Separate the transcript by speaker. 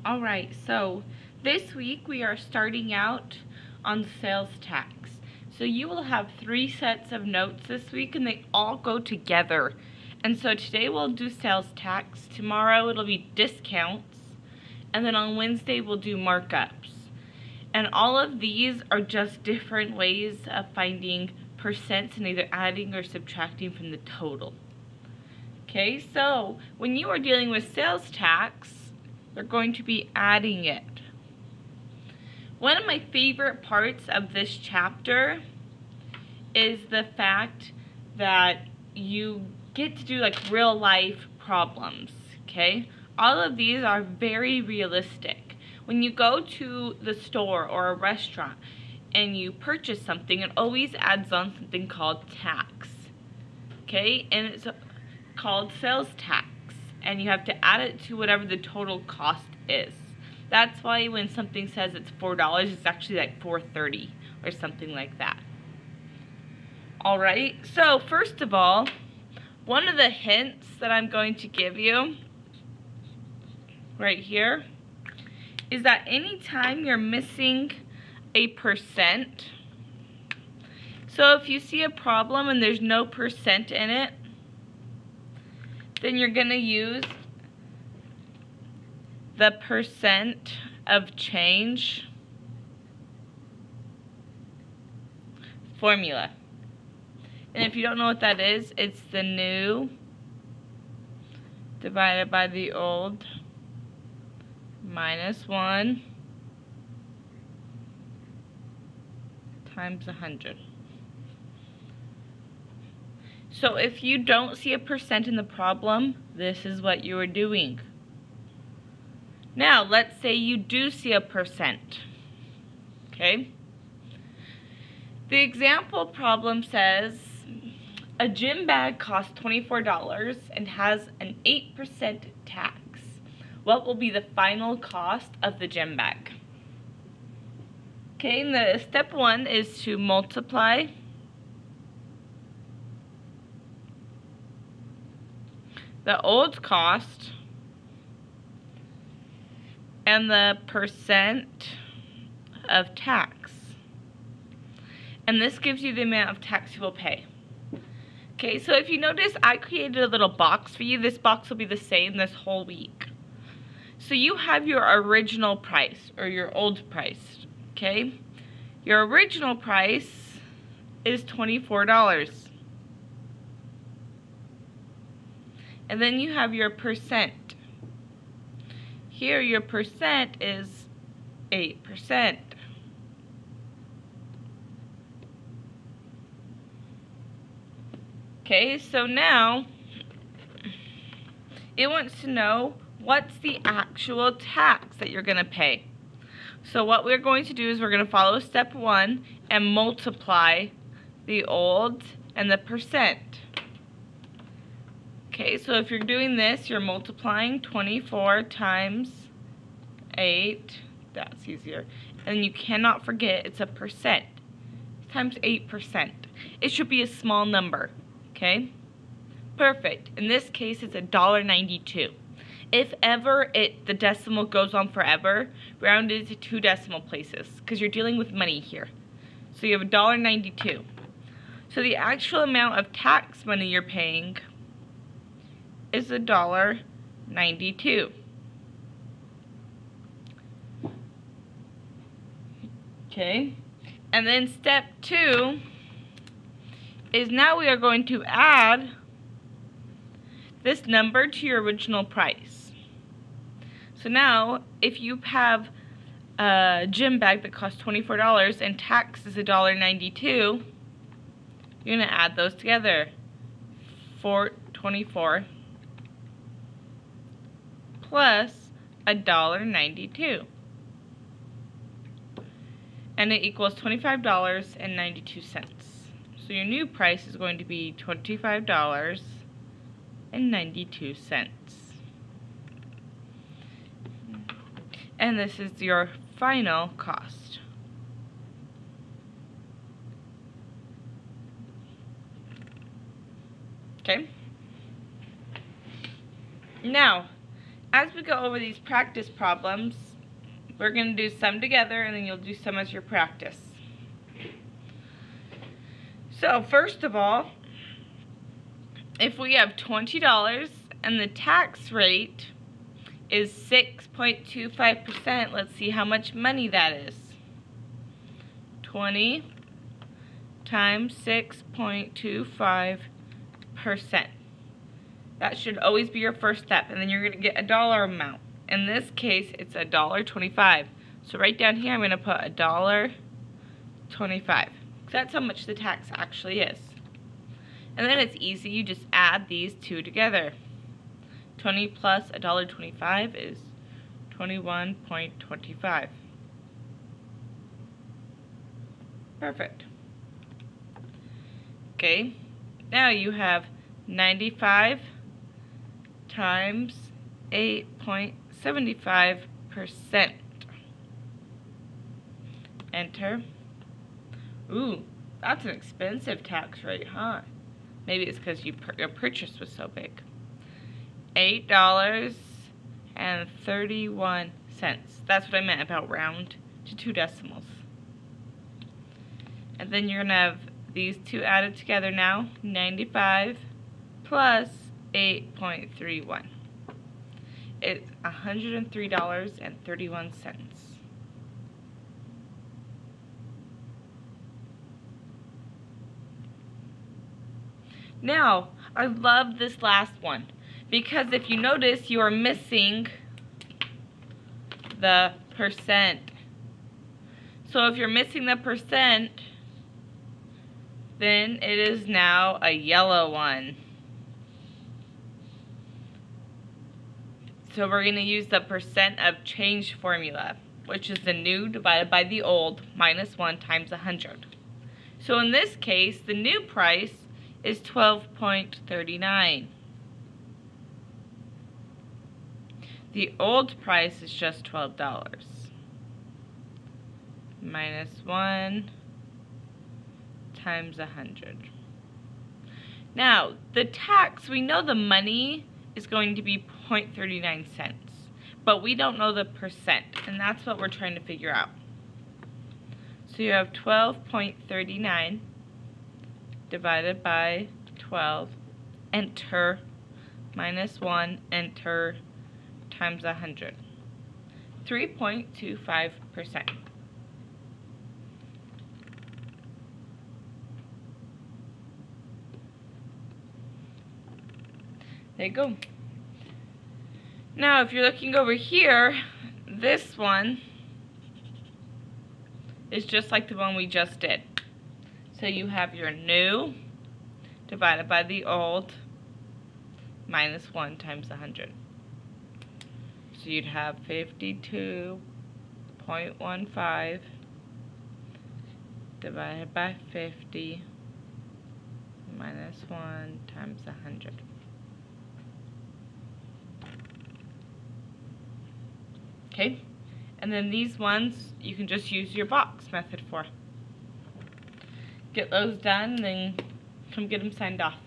Speaker 1: Alright, so this week we are starting out on sales tax. So you will have 3 sets of notes this week and they all go together. And so today we'll do sales tax, tomorrow it'll be discounts, and then on Wednesday we'll do markups. And all of these are just different ways of finding percents and either adding or subtracting from the total. Okay, so when you are dealing with sales tax, they're going to be adding it. One of my favorite parts of this chapter is the fact that you get to do like real life problems, okay? All of these are very realistic. When you go to the store or a restaurant and you purchase something, it always adds on something called tax, okay? And it's called sales tax. And you have to add it to whatever the total cost is. That's why when something says it's $4, it's actually like $4.30 or something like that. Alright, so first of all, one of the hints that I'm going to give you right here is that anytime you're missing a percent, so if you see a problem and there's no percent in it, then you're going to use the percent of change formula. And if you don't know what that is, it's the new divided by the old minus 1 times 100. So if you don't see a percent in the problem, this is what you are doing. Now, let's say you do see a percent, okay? The example problem says a gym bag costs $24 and has an 8% tax. What will be the final cost of the gym bag? Okay, and the step 1 is to multiply the old cost and the percent of tax. And this gives you the amount of tax you will pay. Okay, so if you notice, I created a little box for you. This box will be the same this whole week. So you have your original price or your old price, okay? Your original price is $24. And then you have your percent. Here your percent is 8%. Okay, so now it wants to know what's the actual tax that you're going to pay. So what we're going to do is we're going to follow step 1 and multiply the old and the percent. Okay, so if you're doing this, you're multiplying 24 times 8, that's easier. And you cannot forget it's a percent, times 8%. It should be a small number, okay? Perfect. In this case, it's $1.92. If ever the decimal goes on forever, round it to 2 decimal places, because you're dealing with money here. So you have $1.92. So the actual amount of tax money you're paying is $1.92. Okay, and then step 2 is now we are going to add this number to your original price. So now, if you have a gym bag that costs $24 and tax is $1.92, you're going to add those together. 424 plus $1.92. And it equals $25.92. So your new price is going to be $25.92. And this is your final cost. Okay? Now, as we go over these practice problems, we're going to do some together and then you'll do some as your practice. So first of all, if we have $20 and the tax rate is 6.25%, let's see how much money that is. 20 times 6.25%. That should always be your first step, and then you're going to get a dollar amount. In this case, it's $1.25. So right down here, I'm going to put $1.25. That's how much the tax actually is. And then it's easy, you just add these two together. 20 plus $1.25 is 21.25. Perfect. Okay, now you have 95 times 8.75%. Enter. Ooh, that's an expensive tax rate, huh? Maybe it's because your purchase was so big. $8.31. That's what I meant about round to 2 decimals. And then you're going to have these two added together now. 95 plus 8.31. It's $103.31. Now, I love this last one because if you notice, you are missing the percent. So if you're missing the percent, then it is now a yellow one. So we're going to use the percent of change formula, which is the new divided by the old minus 1 times 100. So in this case, the new price is $12.39. The old price is just $12. Minus 1 times 100. Now, the tax, we know the money is going to be 0.39 cents, but we don't know the percent, and that's what we're trying to figure out. So you have 12.39 divided by 12, enter, minus 1, enter, times 100. 3.25%. There you go. Now, if you're looking over here, this one is just like the one we just did. So you have your new divided by the old minus 1 times 100. So you'd have 52.15 divided by 50 minus 1 times 100. Okay, and then these ones you can just use your box method for. Get those done and then come get them signed off.